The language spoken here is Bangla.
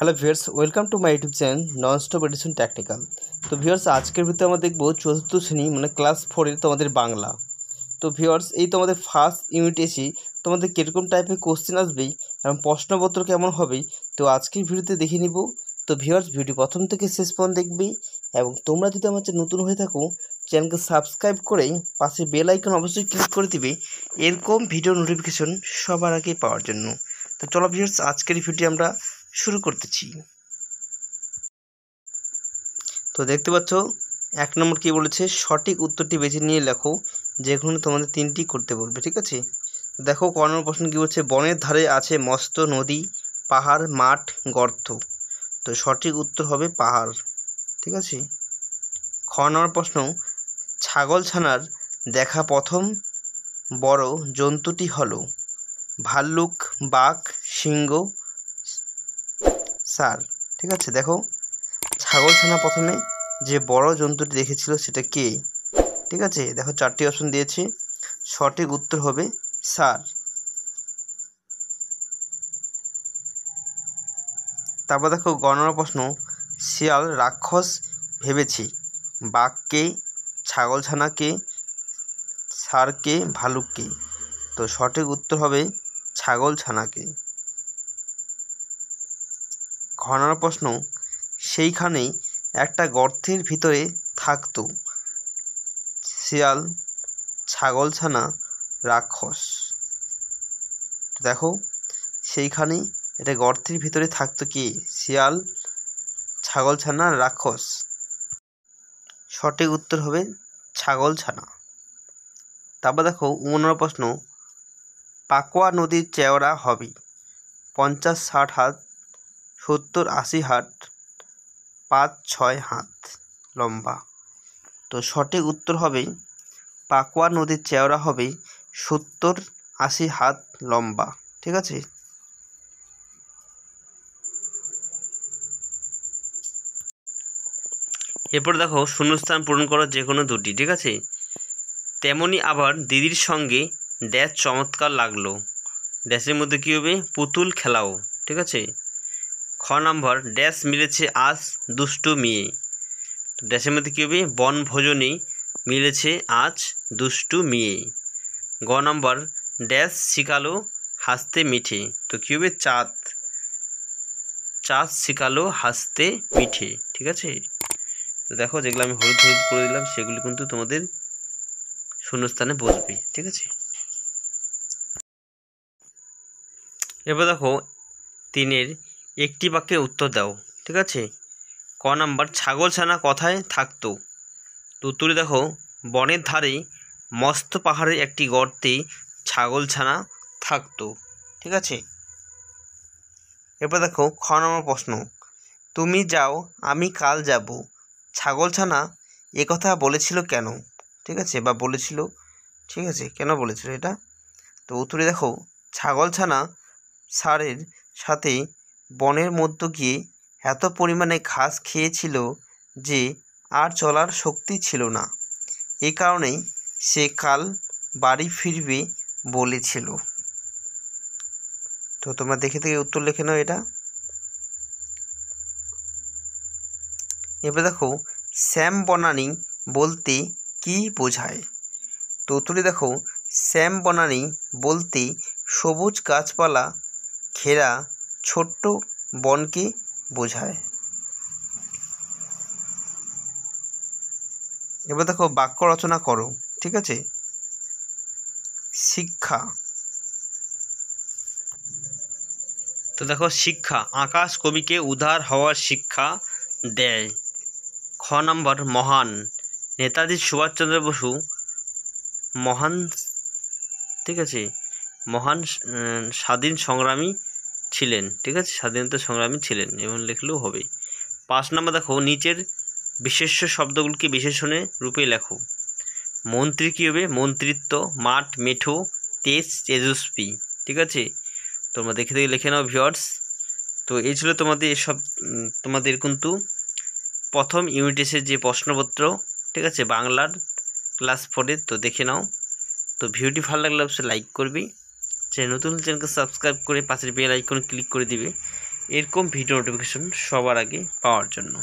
Hello viewers, welcome to my YouTube channel non stop education technical. তো ভিউয়ার্স, আজকের ভিডিওতে আমরা দেখব চতুর্থ শ্রেণী মানে ক্লাস 4-এর তোমাদের বাংলা। তো ভিউয়ার্স, এই তোমাদের ফার্স্ট ইউনিট এসে তোমাদের কীরকম টাইপের কোশ্চেন আসবেই এবং প্রশ্নপত্র কেমন হবে তো আজকের ভিডিওতে দেখে নিব। তো ভিউয়ার্স, ভিডিও প্রথম থেকে শেষ পর্যন্ত দেখবি এবং তোমরা যদি আমার চ্যানেল নতুন হয়ে থাকো চ্যানেলকে সাবস্ক্রাইব করে পাশে বেল আইকন অবশ্যই ক্লিক করে দিবে এরকম ভিডিও নোটিফিকেশন সবার আগে পাওয়ার জন্য। তো চলো ভিউয়ার্স, আজকের ভিডিও আমরা শুরু করতেছি। তো দেখতে পাচ্ছ 1 নম্বর কি বলেছে, সঠিক উত্তরটি বেছে নিয়ে লেখো, যেখানে তোমাদের 3টি করতে বলবে। ঠিক আছে, দেখো ক নম্বর প্রশ্ন কি বলছে, বনের ধারে আছে মস্ত নদী, পাহাড়, মাঠ, গর্ত। তো সঠিক উত্তর হবে পাহাড়। ঠিক আছে। খ নম্বর প্রশ্ন, ছাগলছানার দেখা প্রথম বড় জন্তুটি হলো ভাল্লুক, বাঘ, সিংহ, ষাঁড়। ঠিক আছে, দেখো ছাগলছানা প্রথমে যে বড় জন্তুটি দেখেছিল সেটা কে? ঠিক আছে, দেখো 4টি অপশন দিয়েছে, সঠিক উত্তর হবে ষাঁড়। তারপর দেখো গণনা প্রশ্ন, শিয়াল রাক্ষস ভেবেছে বাঘকে, ছাগলছানাকে, ষাঁড়কে, ভালুককে। তো সঠিক উত্তর হবে ছাগলছানাকে। ঘনার প্রশ্ন, সেইখানেই একটা গর্তের ভিতরে থাকতো শিয়াল, ছাগলছানা, রাক্ষস। দেখো সেইখানেই এটা গর্তের ভিতরে থাকতো কি? শিয়াল, ছাগলছানা, রাক্ষস। সঠিক উত্তর হবে ছাগলছানা। তারপর দেখো 19 প্রশ্ন, পাকোয়া নদীর চওড়া হবে 50-60 হাত, 70-80 হাত, 5-6 হাত লম্বা। তো সঠিক উত্তর হবে পাকোয়া নদীর চওড়া হবে 70-80 হাত লম্বা। ঠিক আছে। এরপর দেখো শূন্যস্থান পূরণ করার যে কোনো দুটি। ঠিক আছে, তেমনি আবার দিদির সঙ্গে ড্যাশ চমৎকার লাগলো, ড্যাশের মধ্যে কী হবে? পুতুল খেলাও। ঠিক আছে। খ নম্বর, ড্যাশ মিলেছে আজ দুষ্টু মেয়ে, ড্যাশের মধ্যে কী হবে? বনভোজনে মিলেছে আজ দুষ্টু মেয়ে। গ নম্বর, ড্যাশ শিখালো হাসতে মিঠে, তো কী হবে? চাঁদ, চাঁদ শিখালো হাসতে মিঠে। ঠিক আছে। তো দেখো যেগুলো আমি হলুদ হলুদ করে দিলাম সেগুলি কিন্তু তোমাদের শূন্যস্থানে বসবে। ঠিক আছে। এবার দেখো 3-এর একটি বাক্যে উত্তর দাও। ঠিক আছে। ক নাম্বার, ছাগলছানা কোথায় থাকতো? তো উত্তরে দেখো, বনের ধারে মস্ত পাহাড়ের একটি গর্তে ছাগলছানা থাকতো। ঠিক আছে। এরপর দেখো খ নম্বর প্রশ্ন, তুমি যাও আমি কাল যাব, ছাগলছানা একথা বলেছিল কেন? ঠিক আছে, বা বলেছিল। ঠিক আছে, কেন বলেছিল এটা? তো উত্তরে দেখো, ছাগলছানা ষাঁড়ের সাথে বনের মধ্য গিয়ে এত পরিমাণে ঘাস খেয়েছিল যে আর চলার শক্তি ছিল না, এই কারণেই সে কাল বাড়ি ফিরবে বলেছিল। তো তোমরা দেখে থেকে উত্তর লিখে নাও এটা। এবার দেখো, শ্যাম বনানী বলতে কি বোঝায়? তো উত্তরে দেখো, শ্যাম বনানী বলতে সবুজ গাছপালা ঘেরা ছোট্ট বনকে বোঝায়। এবার দেখো বাক্য রচনা করো। ঠিক আছে। শিক্ষা। তো দেখো শিক্ষা, আকাশ কবিকে উদার হওয়ার শিক্ষা দেয়। খ নম্বর, মহান, নেতাজি সুভাষচন্দ্র বসু মহান, ঠিক আছে, মহান স্বাধীন সংগ্রামী ছিলেন। ঠিক আছে, স্বাধীনতা সংগ্রামী ছিলেন এবং লিখলেও হবে। 5 নম্বর দেখো, নিচের বিশেষ্য শব্দগুলিকে বিশেষণে রূপে লেখো। মন্ত্রী কী হবে? মন্ত্রিত্ব, মাঠ, মেঠো, তেজ, তেজস্বী। ঠিক আছে, তোমরা দেখে দেখে লিখে নাও ভিউয়ার্স। তো এই ছিল তোমাদের এসব তোমাদের কিন্তু প্রথম ইউনিট টেস্টের যে প্রশ্নপত্র। ঠিক আছে, বাংলার ক্লাস 4-এর। তো দেখে নাও। তো ভিডিওটি ভালো লাগলে অবশ্যই লাইক করবি, নতুন চ্যানেলকে সাবস্ক্রাইব করে পাশের বেল আইকন ক্লিক করে দিবে এরকম ভিডিও নোটিফিকেশন সবার আগে পাওয়ার জন্য।